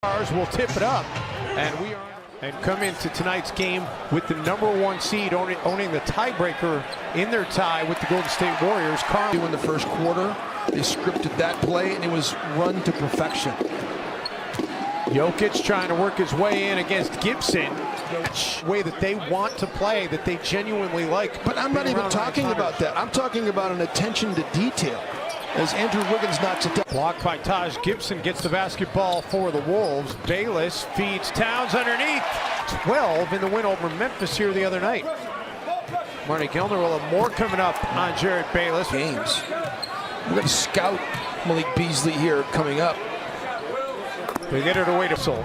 Stars will tip it up, and come into tonight's game with the #1 seed owning the tiebreaker in their tie with the Golden State Warriors. In the first quarter, they scripted that play, and it was run to perfection. Jokic trying to work his way in against Gibson. Way that they want to play, that they genuinely like. But I'm not even talking about that. I'm talking about an attention to detail. As Andrew Wiggins knocks it down. Blocked by Taj Gibson, gets the basketball for the Wolves. Bayless feeds Towns underneath. 12 in the win over Memphis here the other night. Marty Gellner will have more coming up on Jared Bayless. Games. We're going to scout Malik Beasley here coming up. They get it away to Sol.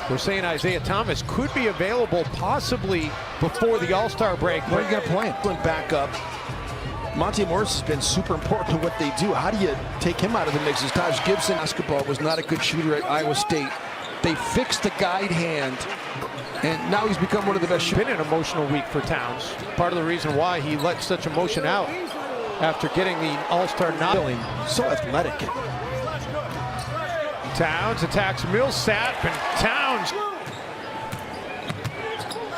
We're saying Isaiah Thomas could be available possibly before the All-Star break. Where are you going to play him? Going back up. Monte Morris has been super important to what they do. How do you take him out of the mix? As Taj Gibson basketball was not a good shooter at Iowa State. They fixed the guide hand, and now he's become one of the best shooters. Been an emotional week for Towns. Part of the reason why he let such emotion out after getting the All-Star nod. So athletic. Towns attacks Millsap, and Towns.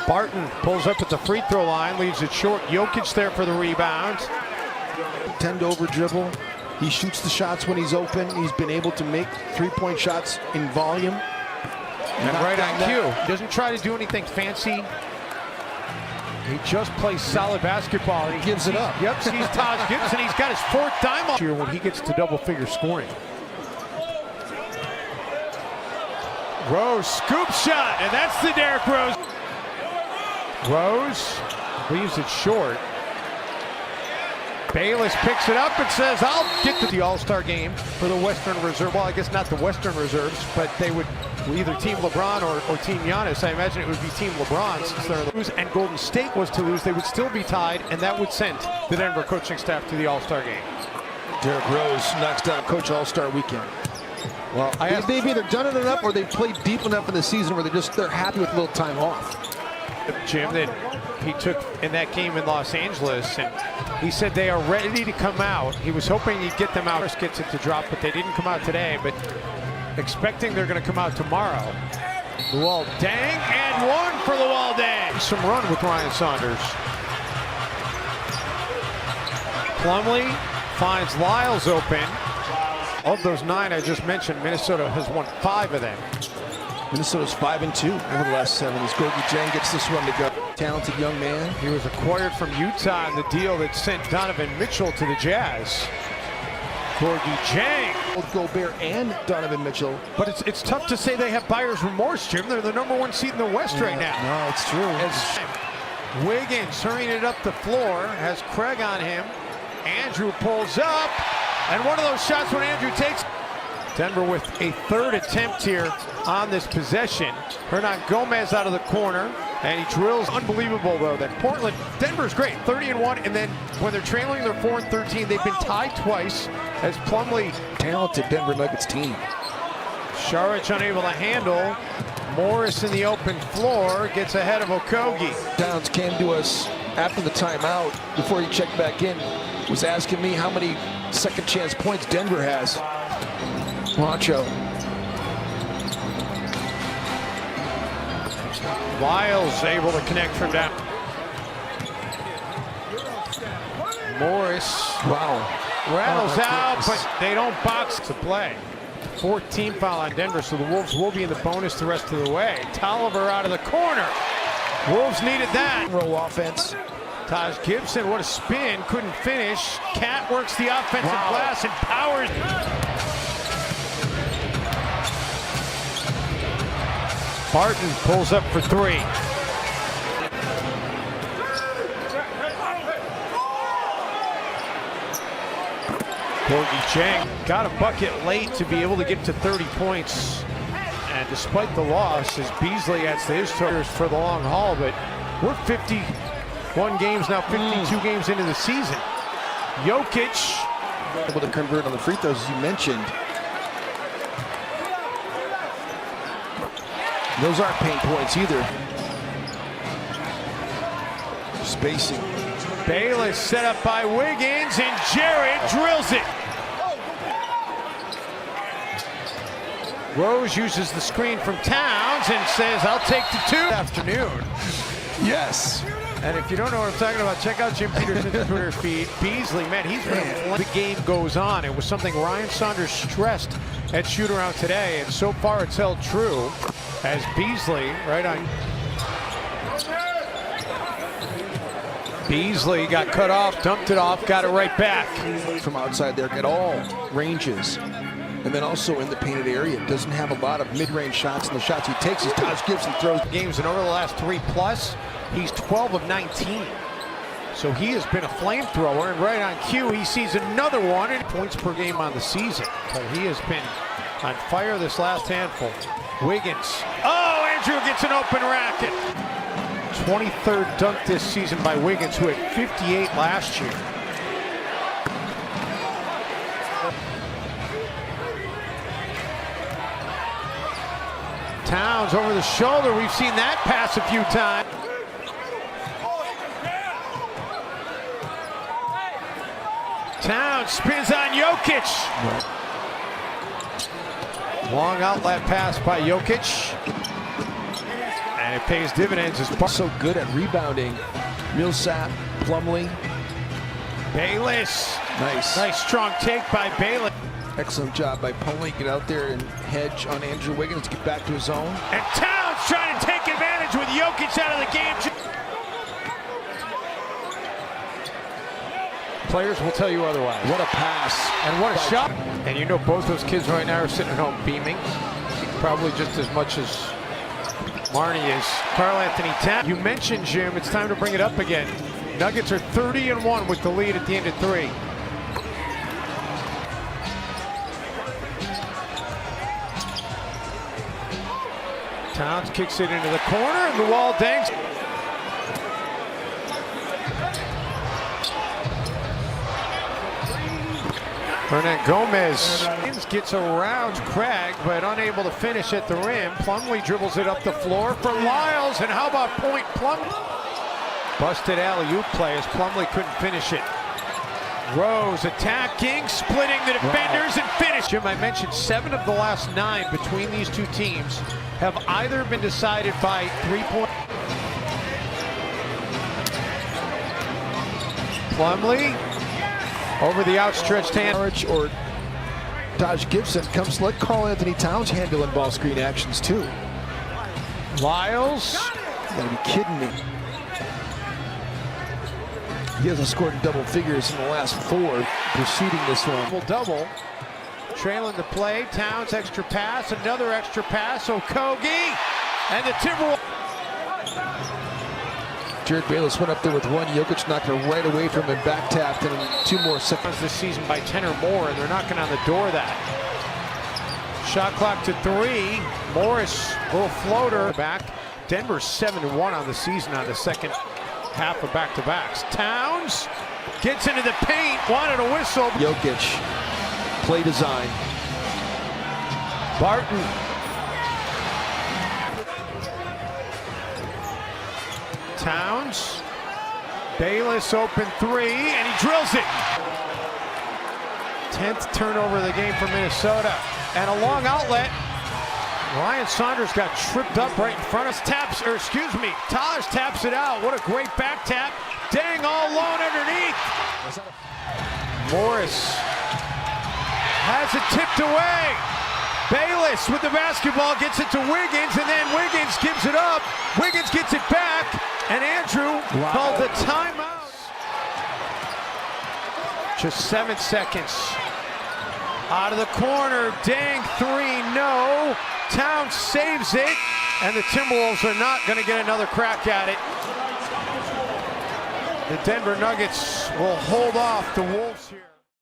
Barton pulls up at the free throw line, leaves it short. Jokic there for the rebound. Tend to over dribble. He shoots the shots when he's open. He's been able to make three-point shots in volume. And right on cue. Doesn't try to do anything fancy. He just plays solid basketball. And he gives it up. Yep, sees Taj Gibson. He's got his 4th dime here when he gets to double-figure scoring. Rose scoop shot, and that's the Derrick Rose. Rose leaves it short. Bayless picks it up and says, I'll get to the All-Star game for the Western Reserve. Well, I guess not the Western Reserves, but they would either Team LeBron or Team Giannis. I imagine it would be Team LeBron since they're the lose, and Golden State was to lose. They would still be tied, and that would send the Denver coaching staff to the All-Star game. Derrick Rose knocks down Coach All-Star Weekend. Well, they've either done it enough or they've played deep enough in the season where they're happy with a little time off. Jim, that he took in that game in Los Angeles, and he said they are ready to come out. He was hoping he'd get them out. First gets it to drop, but they didn't come out today, but expecting they're going to come out tomorrow. Luol Deng, and one for Luol Deng. Some run with Ryan Saunders. Plumlee finds Lyles open. Of those 9 I just mentioned, Minnesota has won 5 of them. Minnesota's 5-2 over the last 7. As Gorgui Dieng gets this one to go. Talented young man. He was acquired from Utah in the deal that sent Donovan Mitchell to the Jazz. Gorgui Dieng. Both Gobert and Donovan Mitchell. But it's tough to say they have buyer's remorse, Jim. They're the #1 seed in the West right now. No, it's true. As Wiggins hurrying it up the floor, has Craig on him. Andrew pulls up, and one of those shots when Andrew takes. Denver with a 3rd attempt here on this possession. Hernan Gomez out of the corner, and he drills. Unbelievable, though, that Portland, Denver's great, 30-1, and then when they're trailing, they're 4-13. They've been tied twice as Plumlee. Talented Denver Nuggets team. Saric unable to handle. Morris in the open floor, gets ahead of Okogie. Towns came to us after the timeout, before he checked back in, was asking me how many second chance points Denver has. Macho. Lyles able to connect from down. Morris, wow, rattles out, but they don't box to play. 14 foul on Denver, so the Wolves will be in the bonus the rest of the way. Tolliver out of the corner. Wolves needed that. Roll offense. Taj Gibson, what a spin, couldn't finish. Cat works the offensive glass and powers. Barton pulls up for 3. Gorgui Dieng got a bucket late to be able to get to 30 points. And despite the loss, as Beasley adds to his totals for the long haul, but we're 51 games now, 52 games into the season. Jokic able to convert on the free throws, as you mentioned. Those aren't pain points either. Spacing. Bayless set up by Wiggins, and Jared drills it. Rose uses the screen from Towns and says, I'll take the 2. Afternoon. Yes. And if you don't know what I'm talking about, check out Jim Peterson's Twitter feed. Beasley, man, he's been the game goes on. It was something Ryan Saunders stressed at shoot-around today, and so far it's held true as Beasley, right on. Beasley got cut off, dumped it off, got it right back. From outside there, at all ranges. And then also in the painted area, doesn't have a lot of mid-range shots, and the shots he takes as Taj Gibson throws. Games, and over the last 3+, he's 12 of 19. So he has been a flamethrower, and right on cue, he sees another one, and points per game on the season. But he has been on fire this last handful. Wiggins. Oh, Andrew gets an open racket. 23rd dunk this season by Wiggins, who had 58 last year. Towns over the shoulder. We've seen that pass a few times. Towns spins on Jokic. Long outlet pass by Jokic. And it pays dividends. As so good at rebounding. Millsap, Plumlee. Bayless. Nice. Nice strong take by Bayless. Excellent job by Plumlee. Get out there and hedge on Andrew Wiggins. Get back to his zone. And Towns trying to take advantage with Jokic out of the game. Players will tell you otherwise. What a pass. And what a shot. And you know both those kids right now are sitting at home beaming. Probably just as much as Marnie is. Karl Anthony Towns. You mentioned, Jim, it's time to bring it up again. Nuggets are 30-1 with the lead at the end of 3. Towns kicks it into the corner, and the wall dangs. Hernan Gomez gets around Craig, but unable to finish at the rim. Plumlee dribbles it up the floor for Lyles, and how about point Plumlee? Busted alley-oop play as Plumlee couldn't finish it. Rose attacking, splitting the defenders, and finish. Jim, I mentioned 7 of the last 9 between these two teams have either been decided by 3-point. Plumlee over the outstretched hand. Or Taj Gibson comes. Let Karl Anthony Towns handle in ball screen actions too. Lyles. You gotta be kidding me. He hasn't scored in double figures in the last 4 preceding this one. Double. Trailing the play. Towns extra pass. Another extra pass. Okogie. And the Timberwolves. Jared Bayless went up there with 1. Jokic knocked her right away from him, back tapped, and 2 more seconds. This season by 10 or more, and they're knocking on the door of that. Shot clock to 3. Morris, little floater back. Denver's 7-1 on the season on the second half of back-to-backs. Towns gets into the paint, wanted a whistle. Jokic, play design. Barton. Towns. Bayless open 3, and he drills it. 10th turnover of the game for Minnesota. And a long outlet. Ryan Saunders got tripped up right in front of us. Taj taps it out. What a great back tap. Dang, all alone underneath. Morris has it tipped away. Bayless with the basketball gets it to Wiggins, and then Wiggins gives it up. Wiggins gets it back, and Andrew called the timeout. Just 7 seconds. Out of the corner, dang 3, no. Towns saves it, and the Timberwolves are not going to get another crack at it. The Denver Nuggets will hold off the Wolves here.